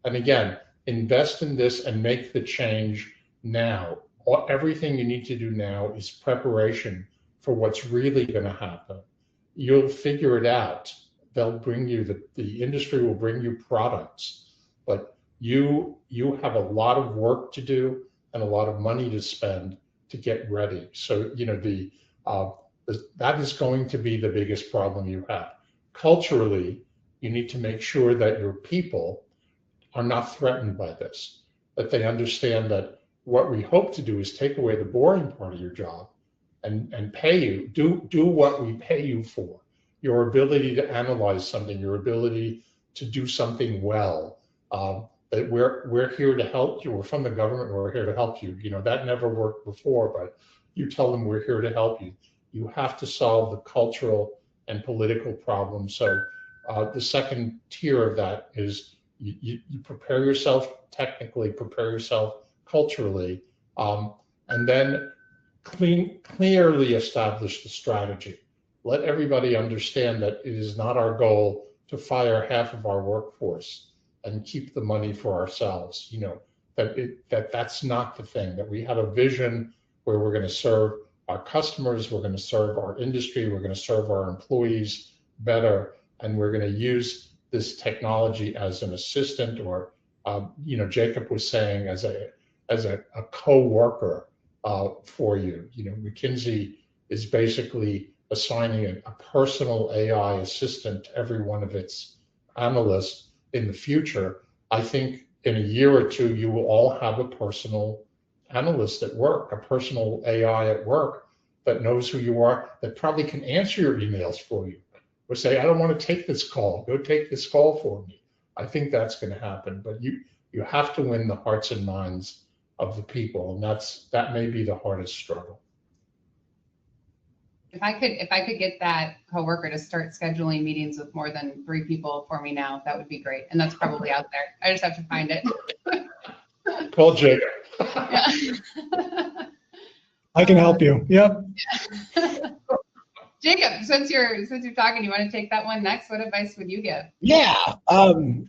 And again, invest in this and make the change now. Everything you need to do now is preparation for what's really going to happen. You'll figure it out. They'll bring you, the industry will bring you products, but you have a lot of work to do and a lot of money to spend to get ready. So, that is going to be the biggest problem you have. Culturally, you need to make sure that your people are not threatened by this, that they understand that what we hope to do is take away the boring part of your job and pay you, do what we pay you for. Your ability to analyze something, your ability to do something well, that we're here to help you. We're from the government, we're here to help you. That never worked before, but you tell them we're here to help you. You have to solve the cultural and political problems. So the second tier of that is you prepare yourself technically, prepare yourself culturally, and then clearly establish the strategy. Let everybody understand that it is not our goal to fire half of our workforce and keep the money for ourselves. That's not the thing, that we have a vision where we're going to serve our customers, we're going to serve our industry, we're going to serve our employees better, and we're going to use this technology as an assistant, or Jacob was saying as a co-worker for you. McKinsey is basically assigning a personal AI assistant to every one of its analysts in the future. I think in a year or two, you will all have a personal analyst at work, a personal AI at work that knows who you are, that probably can answer your emails for you, or say, I don't want to take this call, go take this call for me. I think that's going to happen, but you have to win the hearts and minds of the people, and that may be the hardest struggle. If I could get that coworker to start scheduling meetings with more than 3 people for me now, that would be great. And that's probably out there. I just have to find it. Call Jacob. Yeah. I can help you. Yep. Jacob, since you're talking, you want to take that one next? What advice would you give? Yeah.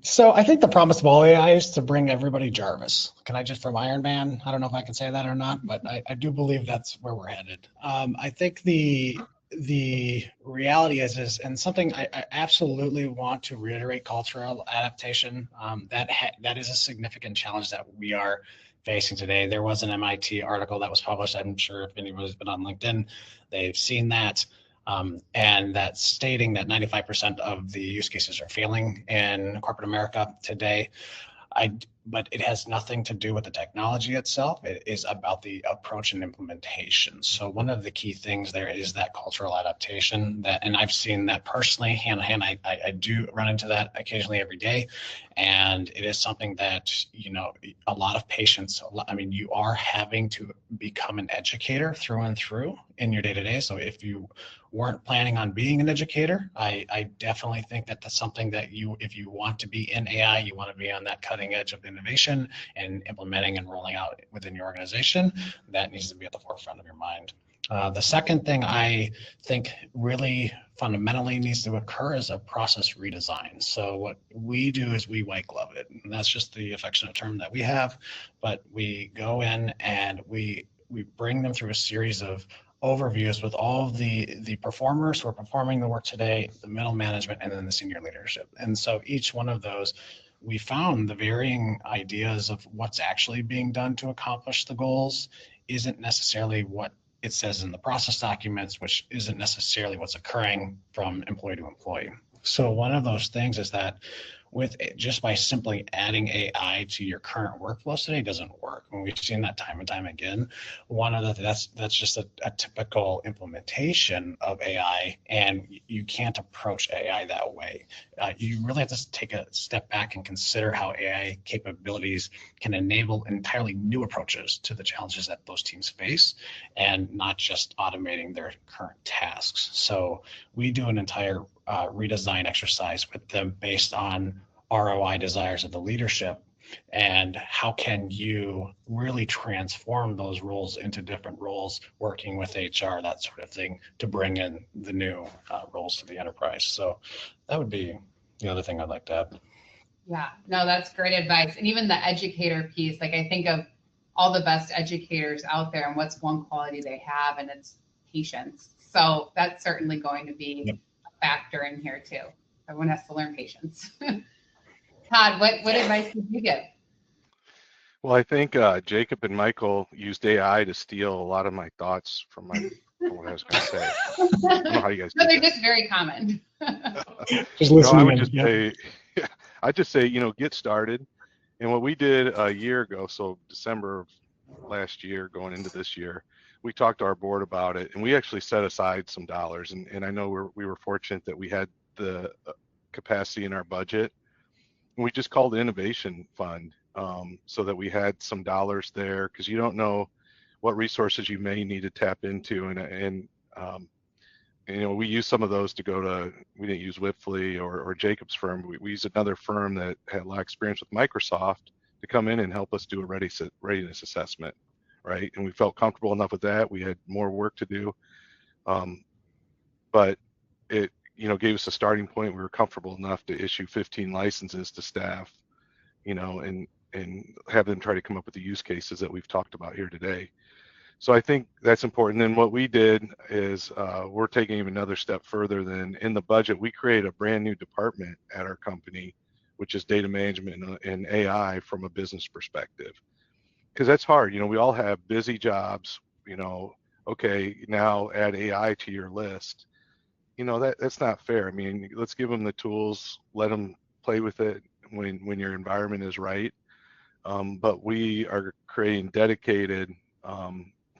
So I think the promise of all AI is to bring everybody Jarvis. Can I just from Iron Man? I don't know if I can say that or not, but I do believe that's where we're headed. I think the the reality is, and something I absolutely want to reiterate, cultural adaptation. That is a significant challenge that we are facing today. There was an MIT article that was published. I'm sure if anybody's been on LinkedIn, they've seen that. And that's stating that 95% of the use cases are failing in corporate America today. But it has nothing to do with the technology itself. It is about the approach and implementation. So one of the key things there is that cultural adaptation and I've seen that personally hand in hand. I do run into that occasionally every day. And it is something that, a lot of patients, you are having to become an educator through and through in your day-to-day. So if you weren't planning on being an educator, I definitely think that that's something that if you want to be in AI, you want to be on that cutting edge of innovation and implementing and rolling out within your organization, that needs to be at the forefront of your mind. The second thing I think really fundamentally needs to occur is a process redesign. So what we do is we white glove it, and that's just the affectionate term that we have, but we go in and we bring them through a series of overviews with all of the performers who are performing the work today, the middle management, and then the senior leadership. And so each one of those, we found the varying ideas of what's actually being done to accomplish the goals isn't necessarily what it says in the process documents, which isn't necessarily what's occurring from employee to employee. So one of those things is that just by simply adding AI to your current workflows today doesn't work. And we've seen that time and time again. That's just a typical implementation of AI, and you can't approach AI that way. You really have to take a step back and consider how AI capabilities can enable entirely new approaches to the challenges that those teams face, and not just automating their current tasks. So we do an entire redesign exercise with them based on ROI desires of the leadership, and how can you really transform those roles into different roles, working with HR, that sort of thing, to bring in the new roles to the enterprise. So that would be the other thing I'd like to add. Yeah, no, that's great advice. And even the educator piece, like I think of all the best educators out there and what's one quality they have, and it's patience. So that's certainly going to be a factor in here too. Everyone has to learn patience. Todd, what advice would you give? Well, I think Jacob and Michael used AI to steal a lot of my thoughts from what I was going to say. I don't know how you guys. No, they're just very common. Just listening. I would just say, I'd just say, get started. And what we did a year ago, so December of last year, going into this year, we talked to our board about it, and we actually set aside some dollars. And I know we were fortunate that we had the capacity in our budget. We just called it Innovation Fund, so that we had some dollars there, because you don't know what resources you may need to tap into. And we used some of those we didn't use Wipfli or Jacob's firm. We used another firm that had a lot of experience with Microsoft to come in and help us do a readiness assessment, right? And we felt comfortable enough with that. We had more work to do, but it gave us a starting point. We were comfortable enough to issue 15 licenses to staff, and have them try to come up with the use cases that we've talked about here today. So I think that's important. And what we did is we're taking even another step further. Than in the budget, we create a brand new department at our company, which is data management and AI from a business perspective. Because that's hard. We all have busy jobs. Okay, now add AI to your list. That's not fair. Let's give them the tools, let them play with it when your environment is right. But we are creating dedicated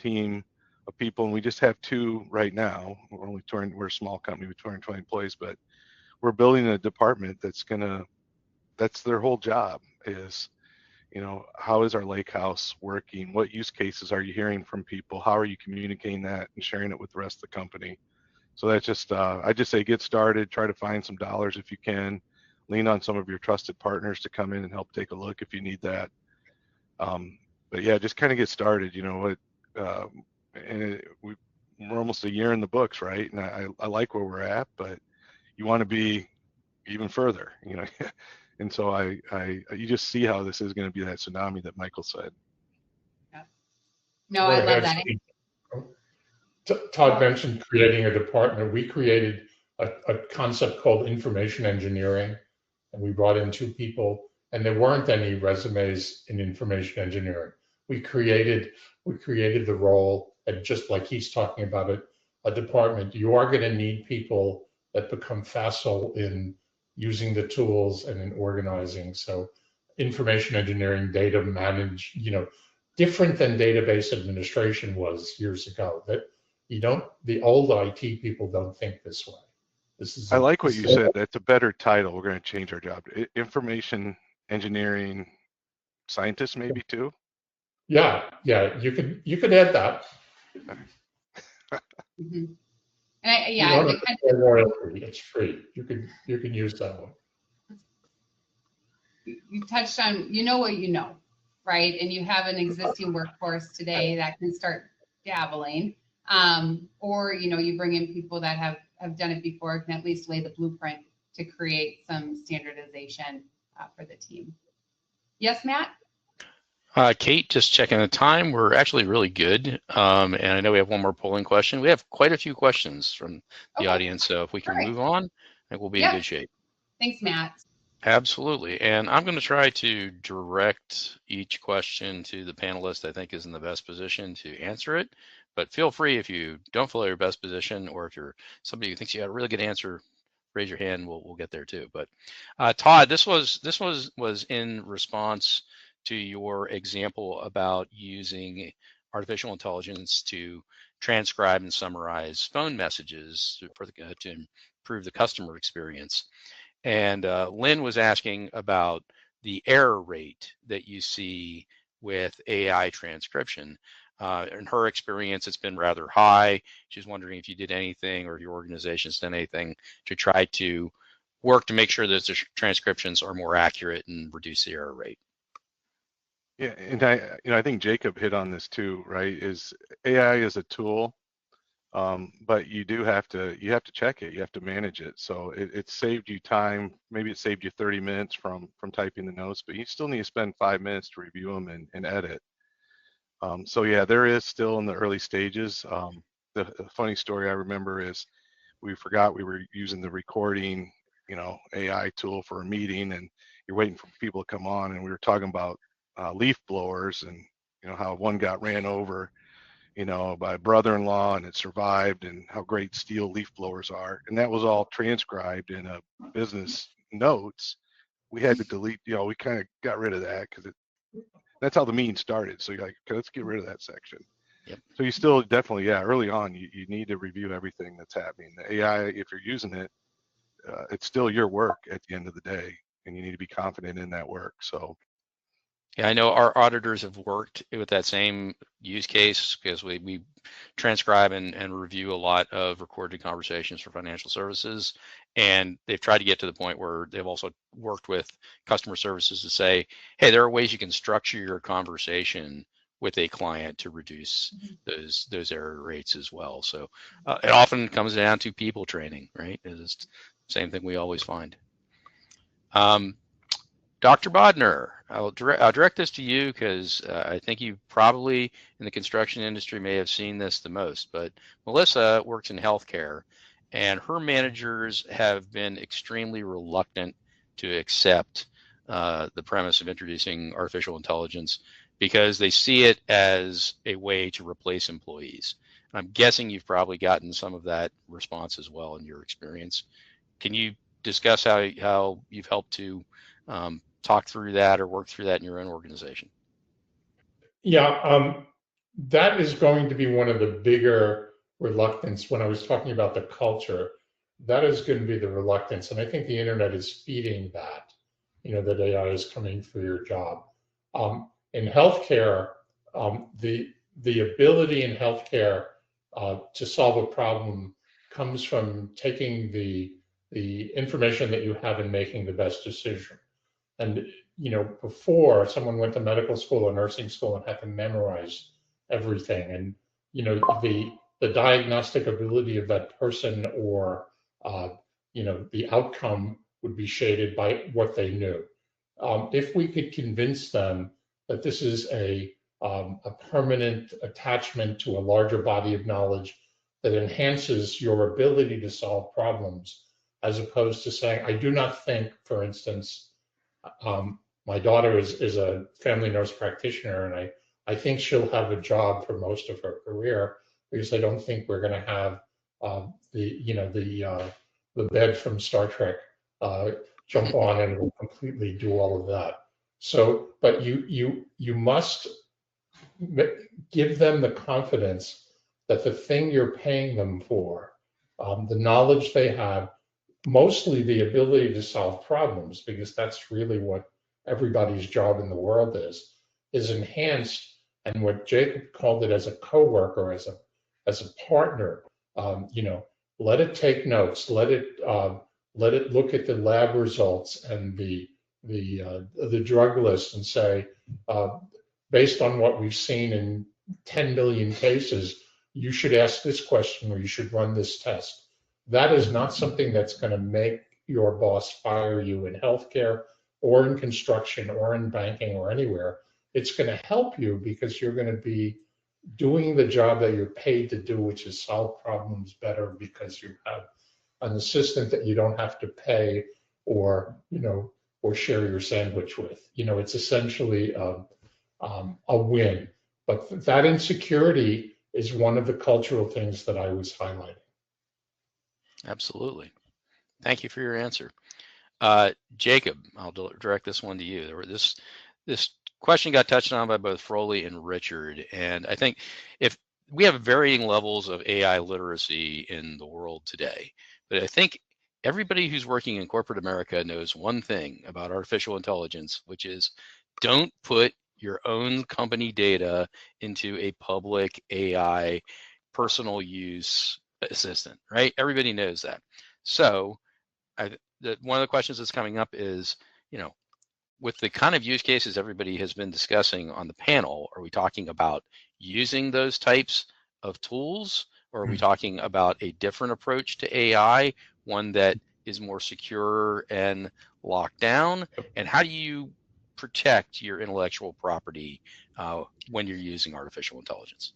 team of people, and we just have 2 right now. We're a small company with 220 employees, but we're building a department that's their whole job is, how is our lake house working? What use cases are you hearing from people? How are you communicating that and sharing it with the rest of the company? So that's just, I just say get started, try to find some dollars if you can, lean on some of your trusted partners to come in and help take a look if you need that. But yeah, just kind of get started, we're almost a year in the books, right? And I like where we're at, but you want to be even further, and so you just see how this is going to be that tsunami that Michael said. Yeah. No, I love that. Todd mentioned creating a department. We created a concept called information engineering, and we brought in 2 people, and there weren't any resumes in information engineering. We created the role, and just like he's talking about it, a department. You are going to need people that become facile in using the tools and in organizing. So information engineering, data manage, different than database administration was years ago. That the old IT people don't think this way. I like what you said. That's a better title. We're going to change our job. Information engineering scientist, maybe too. Yeah, you could add that. Mm-hmm. You don't have to pay royalty. It's free. You can use that one. You touched on, what you know, right? And you have an existing workforce today that can start dabbling, or you bring in people that have done it before, can at least lay the blueprint to create some standardization for the team. Yes, Matt? Kate, just checking the time. We're actually really good. And I know we have one more polling question. We have quite a few questions from the audience. So if we can move on, I think we'll be in good shape. Thanks, Matt. Absolutely. And I'm going to try to direct each question to the panelist I think is in the best position to answer it. But feel free, if you don't feel your best position, or if you're somebody who thinks you got a really good answer, raise your hand. We'll get there too. But Todd, this was in response to your example about using artificial intelligence to transcribe and summarize phone messages to improve the customer experience. And Lynn was asking about the error rate that you see with AI transcription. In her experience, it's been rather high. She's wondering if you did anything, or your organization's done anything to try to work to make sure that the transcriptions are more accurate and reduce the error rate. Yeah, and I think Jacob hit on this too, right? Is AI is a tool, but you have to check it. You have to manage it. So it saved you time. Maybe it saved you 30 minutes from typing the notes, but you still need to spend 5 minutes to review them and edit. So yeah, there is still in the early stages. The funny story I remember is we forgot we were using the recording, AI tool for a meeting, and you're waiting for people to come on, and we were talking about leaf blowers, and how one got ran over by a brother-in-law and it survived, and how great steel leaf blowers are, and that was all transcribed in a business notes. We had to delete, we kind of got rid of that because that's how the meeting started. So you're like, okay, let's get rid of that section. Yep. So you still definitely, early on, you need to review everything that's happening. The AI, if you're using it, it's still your work at the end of the day, and you need to be confident in that work. So yeah, I know our auditors have worked with that same use case, because we transcribe and review a lot of recorded conversations for financial services. And they've tried to get to the point where they've also worked with customer services to say, hey, there are ways you can structure your conversation with a client to reduce those error rates as well. So it often comes down to people training, right? It's the same thing we always find. Dr. Bodner, I'll direct this to you, because I think you probably in the construction industry may have seen this the most, but Melissa works in healthcare, and her managers have been extremely reluctant to accept the premise of introducing artificial intelligence, because they see it as a way to replace employees. I'm guessing you've probably gotten some of that response as well in your experience. Can you discuss how you've helped to talk through that or work through that in your own organization? Yeah, that is going to be one of the bigger reluctance when I was talking about the culture. That is going to be the reluctance, and I think the internet is feeding that. That AI is coming for your job. In healthcare, the ability in healthcare to solve a problem comes from taking the information that you have and making the best decision. And before, someone went to medical school or nursing school and had to memorize everything, and the diagnostic ability of that person, or the outcome would be shaded by what they knew. If we could convince them that this is a permanent attachment to a larger body of knowledge that enhances your ability to solve problems, as opposed to saying, I do not think, for instance, my daughter is a family nurse practitioner, and I think she'll have a job for most of her career because I don't think we're going to have the bed from Star Trek jump on and will completely do all of that. So, but you must give them the confidence that the thing you're paying them for, the knowledge they have, mostly the ability to solve problems, because that's really what everybody's job in the world is enhanced. And what Jacob called it as a coworker, as a partner, let it take notes, let it look at the lab results and the drug list and say, based on what we've seen in 10 million cases, you should ask this question or you should run this test. That is not something that's going to make your boss fire you in healthcare or in construction or in banking or anywhere. It's going to help you because you're going to be doing the job that you're paid to do, which is solve problems better because you have an assistant that you don't have to pay or share your sandwich with. It's essentially a win. But that insecurity is one of the cultural things that I was highlighting. Absolutely. Thank you for your answer. Jacob, I'll direct this one to you. This question got touched on by both Froley and Richard, and I think if we have varying levels of AI literacy in the world today, but I think everybody who's working in corporate America knows one thing about artificial intelligence, which is don't put your own company data into a public AI personal use assistant, right? Everybody knows that. So one of the questions that's coming up is, with the kind of use cases everybody has been discussing on the panel, are we talking about using those types of tools, or are we talking about a different approach to AI, one that is more secure and locked down? And how do you protect your intellectual property when you're using artificial intelligence?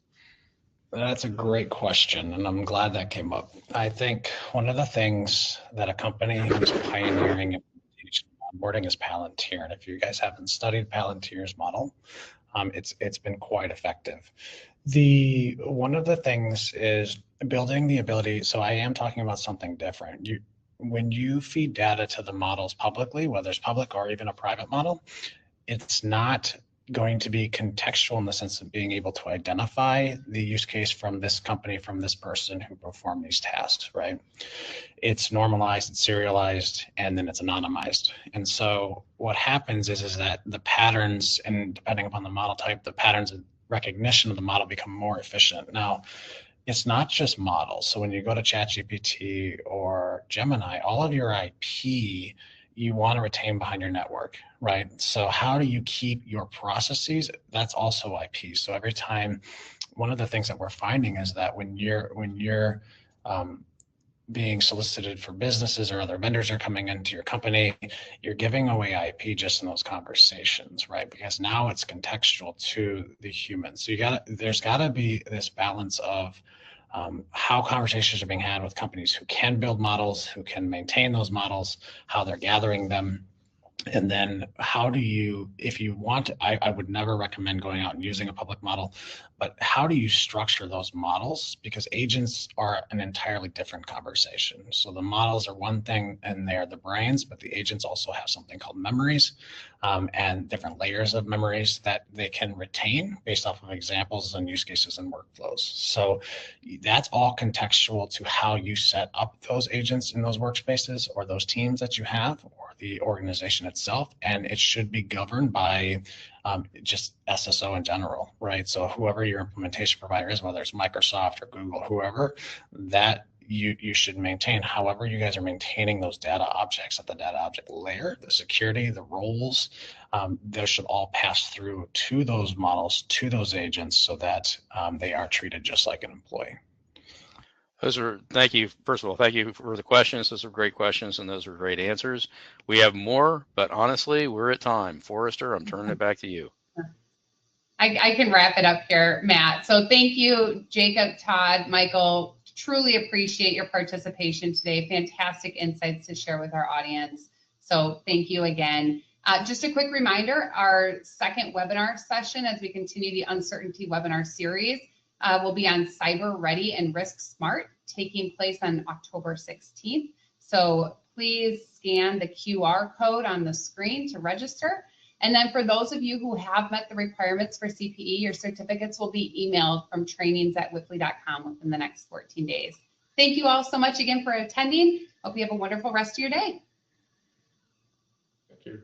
That's a great question, and I'm glad that came up. I think one of the things that a company who's pioneering onboarding is Palantir, and if you guys haven't studied Palantir's model, it's been quite effective. One of the things is building the ability. So I am talking about something different. When you feed data to the models publicly, whether it's public or even a private model, it's not going to be contextual in the sense of being able to identify the use case from this company, from this person who performed these tasks, right? It's normalized, it's serialized, and then it's anonymized. And so what happens is that the patterns, and depending upon the model type, the patterns of recognition of the model become more efficient. Now, it's not just models. So when you go to ChatGPT or Gemini, all of your IP you want to retain behind your network, right? So how do you keep your processes? That's also IP. So every time, one of the things that we're finding is that when you're being solicited for businesses or other vendors are coming into your company, you're giving away IP just in those conversations, right? Because now it's contextual to the human. So there's gotta be this balance of how conversations are being had with companies who can build models, who can maintain those models, how they're gathering them. And then how do you, if you want to, I would never recommend going out and using a public model, but how do you structure those models? Because agents are an entirely different conversation. So the models are one thing and they're the brains, but the agents also have something called memories and different layers of memories that they can retain based off of examples and use cases and workflows. So that's all contextual to how you set up those agents in those workspaces or those teams that you have, or the organization itself, and it should be governed by just SSO in general, right? So whoever your implementation provider is, whether it's Microsoft or Google, whoever, that you should maintain. However, you guys are maintaining those data objects at the data object layer, the security, the roles, those should all pass through to those models, to those agents, so that they are treated just like an employee. Thank you. First of all, thank you for the questions. Those are great questions and those are great answers. We have more, but honestly, we're at time. Forrester, I'm turning it back to you. I can wrap it up here, Matt. So thank you, Jacob, Todd, Michael, truly appreciate your participation today. Fantastic insights to share with our audience. So thank you again. Just a quick reminder, our second webinar session as we continue the uncertainty webinar series will be on Cyber Ready and Risk Smart, taking place on October 16th. So please scan the QR code on the screen to register. And then for those of you who have met the requirements for CPE, your certificates will be emailed from trainings@wipfli.com within the next 14 days. Thank you all so much again for attending. Hope you have a wonderful rest of your day. Thank you.